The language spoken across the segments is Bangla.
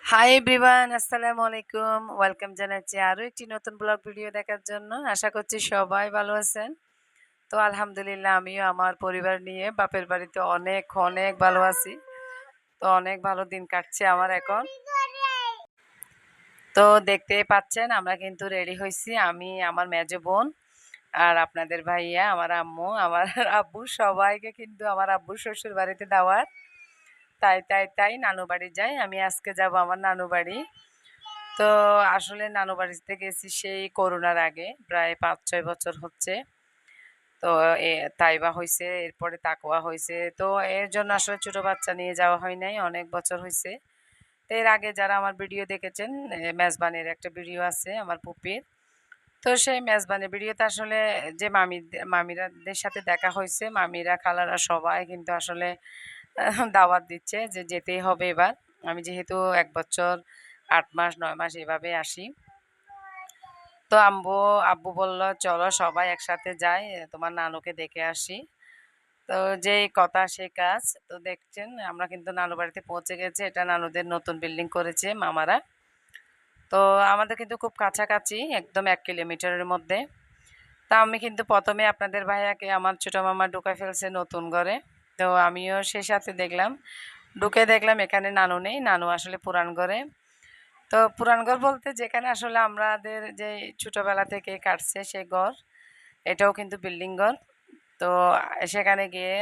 হাই এভরিওয়ান, আসসালামু আলাইকুম। ওয়েলকাম জানাচ্ছি আরো একটি নতুন ব্লগ ভিডিও দেখার জন্য। আশা করছি সবাই ভালো আছেন। তো আলহামদুলিল্লাহ আমিও আমার পরিবার নিয়ে বাপের বাড়িতে অনেক অনেক ভালো আছি। তো অনেক ভালো দিন কাটছে আমার এখন। তো দেখতেই পাচ্ছেন আমরা কিন্তু রেডি হয়েছি, আমি, আমার মেজো বোন আর আপনাদের ভাইয়া, আমার আম্মু, আমার আব্বু, সবাইকে কিন্তু আমার আব্বুর শ্বশুর বাড়িতে দাওয়াত। তাই নানু বাড়ি যাই। আমি আজকে যাব আমার নানু বাড়ি। তো আসলে নানু বাড়িতে গেছি সেই করোনার আগে, প্রায় ৫-৬ বছর হচ্ছে। তো এ তাইবা হইছে, এরপরে তাকওয়া হইছে। তো এর জন্য আসলে ছোট বাচ্চা নিয়ে যাওয়া হয় নাই, অনেক বছর হইছে। তো এর আগে যারা আমার ভিডিও দেখেছেন, মেজবানের একটা ভিডিও আছে আমার পুপির। তো সেই মেজবানের ভিডিওতে আসলে যে মামিরাদের সাথে দেখা হয়েছে, মামিরা খালারা সবাই কিন্তু আসলে দাওয়াত দিচ্ছে যে যেতেই হবে এবার। আমি যেহেতু ১ বছর ৮ মাস ৯ মাস এভাবে আসি। তো আব্বু বলল চলো সবাই একসাথে যাই, তোমার নানুকে দেখে আসি। তো যেই কথা সেই কাজ। তো দেখছেন আমরা কিন্তু নানু বাড়িতে পৌঁছে গেছি। এটা নানুদের নতুন বিল্ডিং করেছে মামারা। তো আমাদের কিন্তু খুব কাছাকাছি, একদম ১ কিলোমিটারের মধ্যে। তা আমি কিন্তু প্রথমে আপনাদের ভাইয়াকে আমার ছোট মামা ঢুকায় ফেলছে নতুন ঘরে। তো আমিও সেই সাথে দেখলাম, ঢুকে দেখলাম এখানে নানু নেই, নানু আসলে পুরান ঘরে। তো পুরান ঘর বলতে যেখানে আসলে আমাদের যে ছোটবেলা থেকে কাটছে সে ঘর, এটাও কিন্তু বিল্ডিং ঘর। তো সেখানে গিয়ে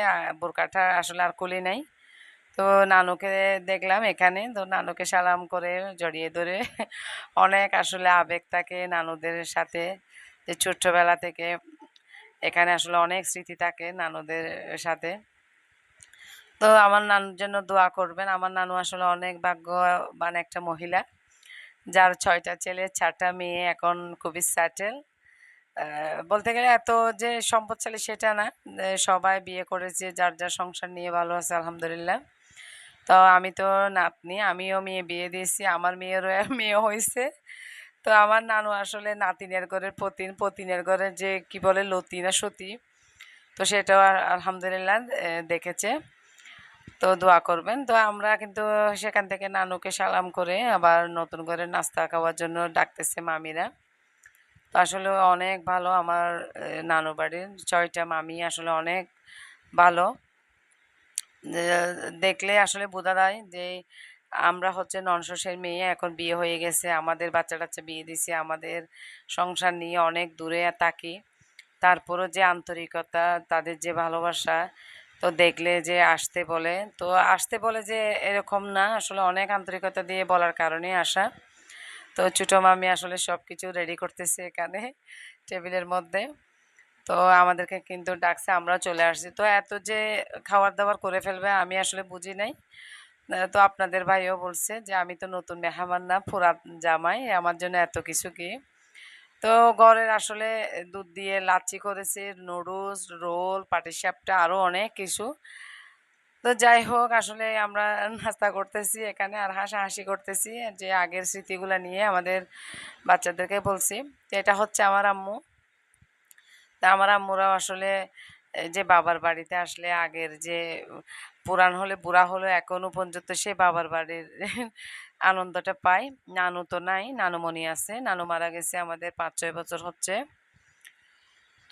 বোরকাটা আসলে আর খুলি নাই। তো নানুকে দেখলাম এখানে, তো নানুকে সালাম করে জড়িয়ে ধরে অনেক আসলে আবেগ থাকে নানুদের সাথে, যে ছোট্টবেলা থেকে এখানে আসলে অনেক স্মৃতি থাকে নানুদের সাথে। তো আমার নানুর জন্য দোয়া করবেন। আমার নানু আসলে অনেক ভাগ্যবান একটা মহিলা, যার ৬টা ছেলে ৪টা মেয়ে, এখন খুবই স্যাটেল। বলতে গেলে এত যে সম্পদশালী সেটা না। সবাই বিয়ে করেছে, যার যার সংসার নিয়ে ভালো আছে আলহামদুলিল্লাহ। তো আমি তো নাতনি, আমিও মেয়ে বিয়ে দিয়েছি, আমার মেয়েরও মেয়ে হয়েছে। তো আমার নানু আসলে নাতিনের ঘরের পতিন, পতিনের ঘরে যে কি বলে লতি না সতী, তো সেটাও আলহামদুলিল্লাহ দেখেছে। তো দোয়া করবেন। তো আমরা কিন্তু সেখান থেকে নানুকে সালাম করে আবার নতুন করে নাস্তা খাওয়ার জন্য ডাকতেছে মামিরা। তো আসলে অনেক ভালো আমার নানু বাড়ির ৬টা মামি আসলে অনেক ভালো। যে দেখলে আসলে বোঝা যায় যে আমরা হচ্ছে ননশোশের মেয়ে, এখন বিয়ে হয়ে গেছে, আমাদের বাচ্চা-টাচ্চা বিয়ে দিছি, আমাদের সংসার নিয়ে অনেক দূরে থাকি। তারপরও যে আন্তরিকতা, তাদের যে ভালোবাসা, তো দেখলে যে আসতে বলে যে এরকম না, আসলে অনেক আন্তরিকতা দিয়ে বলার কারণে আসা। তো ছোটো মামি আসলে সব কিছু রেডি করতেছে এখানে টেবিলের মধ্যে। তো আমাদেরকে কিন্তু ডাকছে, আমরা চলে আসছি। তো এত যে খাবার দাবার করে ফেলবে আমি আসলে বুঝি নাই। তো আপনাদের ভাইও বলছে যে আমি তো নতুন মেহমান না, ফুরাত জামাই, আমার জন্য এত কিছু কি। তো ঘরের আসলে দুধ দিয়ে লাচ্ছি করেছে, নুডলস, রোল, পাটিসাপটা, আরও অনেক কিছু। তো যাই হোক আসলে আমরা নাস্তা করতেছি এখানে আর হাসাহাসি করতেছি, যে আগের স্মৃতিগুলো নিয়ে আমাদের বাচ্চাদেরকে বলছি। তো এটা হচ্ছে আমার আম্মু। তা আমার আম্মুরাও আসলে এই যে বাবার বাড়িতে আসলে আগের যে পুরান হলে বুড়া হলো এখনো পর্যন্ত সে বাবার বাড়ির আনন্দটা পায়। নানু তো নাই, নানুমণি আছে, নানু মারা গেছে আমাদের ৫-৬ বছর হচ্ছে।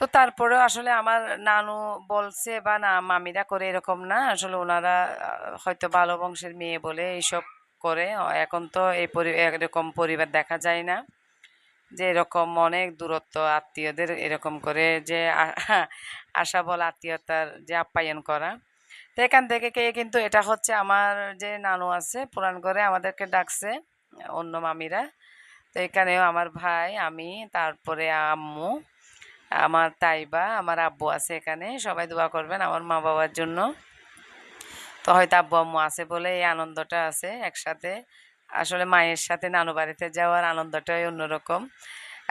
তো তারপরেও আসলে আমার নানু বলছে বা না মামিরা করে এরকম না, আসলে ওনারা হয়তো ভালো বংশের মেয়ে বলে এইসব করে। এখন তো এরকম পরিবার দেখা যায় না, যে এরকম অনেক দূরত্ব আত্মীয়দের এরকম করে যে আশা বল আত্মীয়তার যে আপ্যায়ন করা। তো এখান থেকে কে কিন্তু এটা হচ্ছে আমার যে নানু আছে পুরান ঘরে, আমাদেরকে ডাকছে অন্য মামিরা। তো এখানেও আমার ভাই, আমি, তারপরে আম্মু, আমার তাইবা, আমার আব্বু আছে এখানে। সবাই দোয়া করবেন আমার মা বাবার জন্য। তো হয়তো আব্বু আম্মু আছে বলে এই আনন্দটা আছে একসাথে। আসলে মায়ের সাথে নানু বাড়িতে যাওয়ার আনন্দটাই অন্যরকম।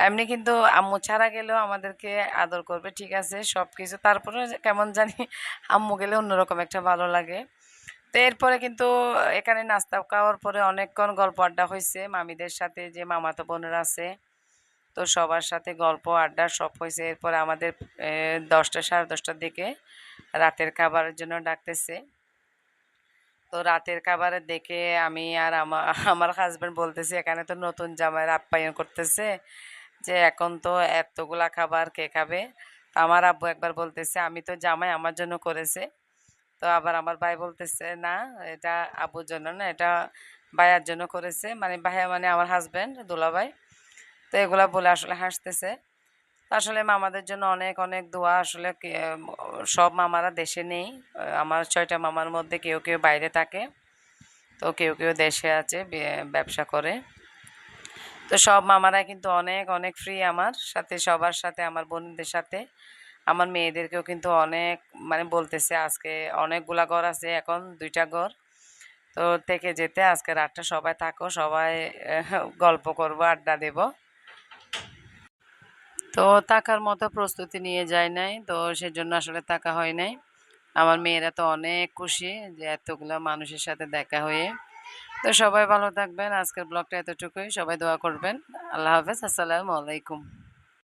এমনি কিন্তু আম্মু ছাড়া গেলেও আমাদেরকে আদর করবে, ঠিক আছে সব কিছু, তারপরে কেমন জানি আম্মু গেলে অন্যরকম একটা ভালো লাগে। তো এরপরে কিন্তু এখানে নাস্তা খাওয়ার পরে অনেকক্ষণ গল্প আড্ডা হয়েছে মামিদের সাথে, যে মামাতো বোনেরা আছে। তো সবার সাথে গল্প আড্ডা সব হয়েছে। এরপরে আমাদের ১০টা ১০:৩০ দিকে রাতের খাবারের জন্য ডাকতেছে। তো রাতের খাবারের দেখে আমি আর আমার আমার হাজব্যান্ড বলতেছি এখানে তো নতুন জামাইয়ের আপ্যায়ন করতেছে, যে এখন তো এতগুলা খাবার কে খাবে। তো আমার আব্বু একবার বলতেছে আমি তো জামাই আমার জন্য করেছে। তো আবার আমার ভাই বলতেছে না, এটা আব্বুর জন্য না, এটা ভাইয়ার জন্য করেছে, মানে ভাইয়া মানে আমার হাজব্যান্ড দুলাভাই। তো এগুলা বলে আসলে হাসতেছে। তো আসলে মামাদের জন্য অনেক অনেক দোয়া। আসলে সব মামারা দেশে নেই। আমার 6টা মামার মধ্যে কেউ কেউ বাইরে থাকে, তো কেউ কেউ দেশে আছে, ব্যবসা করে। তো সব মামারা কিন্তু অনেক অনেক ফ্রি আমার সাথে, সবার সাথে, আমার বোনদের সাথে। আমার মেয়েদেরকেও কিন্তু অনেক মানে বলতেছে আজকে অনেকগুলা ঘর আছে, এখন 2টা ঘর। তো থেকে যেতে আজকে রাতটা সবাই থাকো, সবাই গল্প করব, আড্ডা দেব। তো থাকার মতো প্রস্তুতি নিয়ে যায় নাই, তো সেজন্য আসলে থাকা হয় নাই। আমার মেয়েরা তো অনেক খুশি যে এতগুলা মানুষের সাথে দেখা হয়ে। তো সবাই ভালো থাকবেন, আজকের ব্লগটা এতটুকুই, সবাই দোয়া করবেন। আল্লাহ হাফেজ, আসসালামু আলাইকুম।